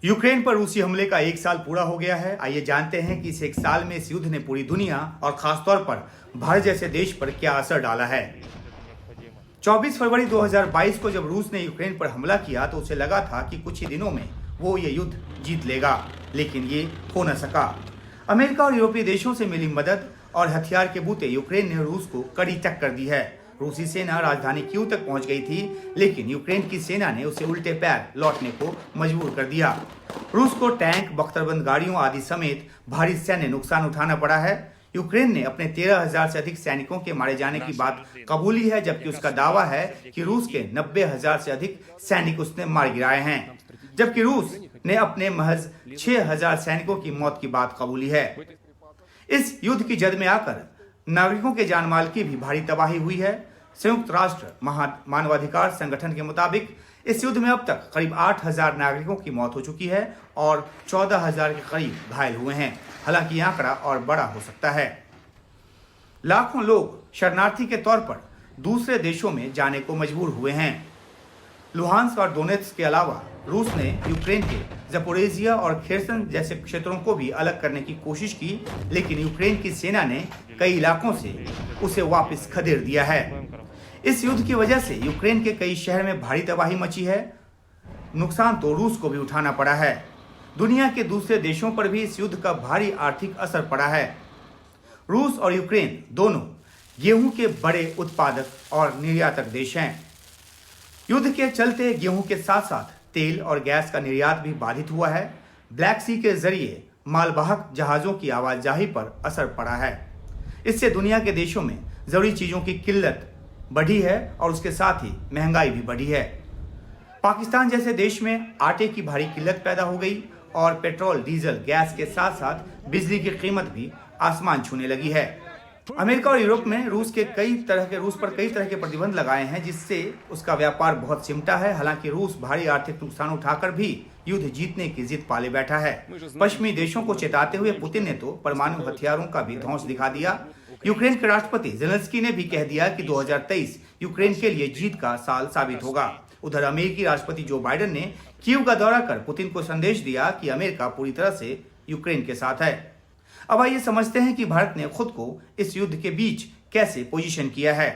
Ukraine पर रूसी हमले का 1 साल पूरा हो गया है। आइए जानते हैं कि इस 1 साल में इस युद्ध ने पूरी दुनिया और खासतौर पर भारत जैसे देश पर क्या असर डाला है। 24 फरवरी 2022 को जब रूस ने यूक्रेन पर हमला किया तो उसे लगा था कि कुछ ही दिनों में वो ये युद्ध जीत लेगा, लेकिन ये हो न सका। अमेरिका और यूरोपीय देशों से मिली मदद और हथियार के बूते यूक्रेन ने रूस को कड़ी टक्कर दी है। रूसी सेना राजधानी कीव तक पहुंच गई थी, लेकिन यूक्रेन की सेना ने उसे उल्टे पैर लौटने को मजबूर कर दिया। रूस को टैंक, बख्तरबंद गाड़ियों आदि समेत भारी सैन्य नुकसान उठाना पड़ा है। यूक्रेन ने अपने 13,000 से अधिक सैनिकों के मारे जाने की बात कबूली है, जबकि उसका दावा है कि रूस के 90,000 से अधिक सैनिक उसने मार गिराए हैं, जबकि रूस ने अपने महज 6,000 सैनिकों की मौत की बात कबूली है। इस युद्ध की जद में आकर नागरिकों के जानमाल की भी भारी तबाही हुई है। संयुक्त राष्ट्र मानवाधिकार संगठन के मुताबिक इस युद्ध में अब तक करीब 8,000 नागरिकों की मौत हो चुकी है और 14,000 के करीब घायल हुए हैं। हालांकि यह आंकड़ा और बड़ा हो सकता है। लाखों लोग शरणार्थी के तौर पर दूसरे देशों में जाने को मजबूर हुए हैं। लुहांस्क और डोनेत्स्क के अलावा रूस ने यूक्रेन के ज़पोरिजिया और खेर्सन जैसे क्षेत्रों को भी अलग करने की कोशिश की, लेकिन यूक्रेन की सेना ने कई इलाकों से उसे वापस खदेड़ दिया है। इस युद्ध की वजह से यूक्रेन के कई शहर में भारी तबाही मची है। नुकसान तो रूस को भी उठाना पड़ा है। दुनिया के दूसरे देशों पर भी इस युद्ध का भारी आर्थिक असर पड़ा है। रूस और यूक्रेन दोनों गेहूं के बड़े उत्पादक और निर्यातक देश हैं। युद्ध के चलते गेहूं के साथ साथ तेल और गैस का निर्यात भी बाधित हुआ है। ब्लैक सी के जरिए मालवाहक जहाजों की आवाजाही पर असर पड़ा है। इससे दुनिया के देशों में जरूरी चीजों की किल्लत बढ़ी है और उसके साथ ही महंगाई भी बढ़ी है। पाकिस्तान जैसे देश में आटे की भारी किल्लत पैदा हो गई और पेट्रोल, डीजल, गैस के साथ साथ बिजली की कीमत भी आसमान छूने लगी है। अमेरिका और यूरोप में रूस पर कई तरह के प्रतिबंध लगाए हैं, जिससे उसका व्यापार बहुत सिमटा है। हालांकि रूस भारी आर्थिक नुकसान उठाकर भी युद्ध जीतने की जिद पाले बैठा है। पश्चिमी देशों को चेताते हुए पुतिन ने तो परमाणु हथियारों का भी ध्वंस दिखा दिया। यूक्रेन के राष्ट्रपति ज़ेलेंस्की ने भी कह दिया कि 2023 यूक्रेन के लिए जीत का साल साबित होगा। उधर अमेरिकी राष्ट्रपति जो बाइडेन ने कीव का दौरा कर पुतिन को संदेश दिया कि अमेरिका पूरी तरह से यूक्रेन के साथ है। अब आइए समझते हैं कि भारत ने खुद को इस युद्ध के बीच कैसे पोजीशन किया है।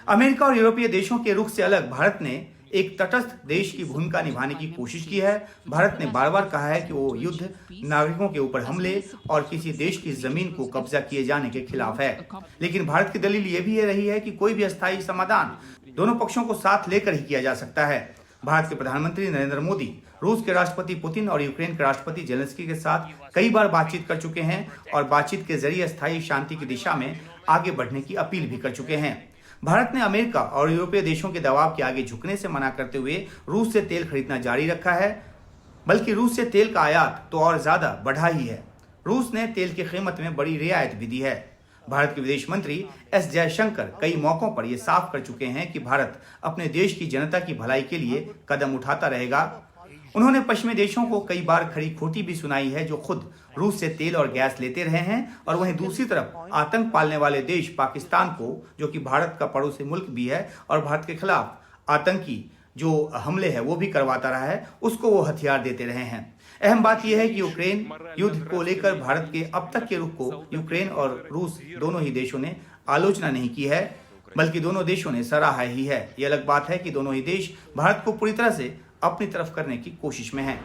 अमेरिका और यूरोपीय देशों के रुख से अलग भारत ने एक तटस्थ देश की भूमिका निभाने की कोशिश की है। भारत ने बार बार कहा है कि वो युद्ध, नागरिकों के ऊपर हमले और किसी देश की जमीन को कब्जा किए जाने के खिलाफ है। लेकिन भारत की दलील ये भी रही है कि कोई भी अस्थायी समाधान दोनों पक्षों को साथ लेकर ही किया जा सकता है। भारत के प्रधानमंत्री नरेंद्र मोदी रूस के राष्ट्रपति पुतिन और यूक्रेन के राष्ट्रपति ज़ेलेंस्की के साथ कई बार बातचीत कर चुके हैं और बातचीत के जरिए स्थायी शांति की दिशा में आगे बढ़ने की अपील भी कर चुके हैं। भारत ने अमेरिका और यूरोपीय देशों के दबाव के आगे झुकने से मना करते हुए रूस से तेल खरीदना जारी रखा है, बल्कि रूस से तेल का आयात तो और ज्यादा बढ़ा ही है। रूस ने तेल की कीमत में बड़ी रियायत भी दी है। भारत के विदेश मंत्री एस जयशंकर कई मौकों पर यह साफ कर चुके हैं कि भारत अपने देश की जनता की भलाई के लिए कदम उठाता रहेगा। उन्होंने पश्चिमी देशों को कई बार खरी खोटी भी सुनाई है, जो खुद रूस से तेल और गैस लेते रहे हैं, और वहीं दूसरी तरफ आतंक पालने वाले देश पाकिस्तान को, जो कि भारत का पड़ोसी मुल्क भी है और भारत के खिलाफ आतंकी जो हमले हैं वो भी करवाता रहा है, उसको वो हथियार देते रहे हैं। अहम बात यह है कि यूक्रेन युद्ध को लेकर भारत के अब तक के रुख को यूक्रेन और रूस दोनों ही देशों ने आलोचना नहीं की है, बल्कि दोनों देशों ने सराहा ही है। यह अलग बात है कि दोनों ही देश भारत को पूरी तरह से अपनी तरफ करने की कोशिश में हैं।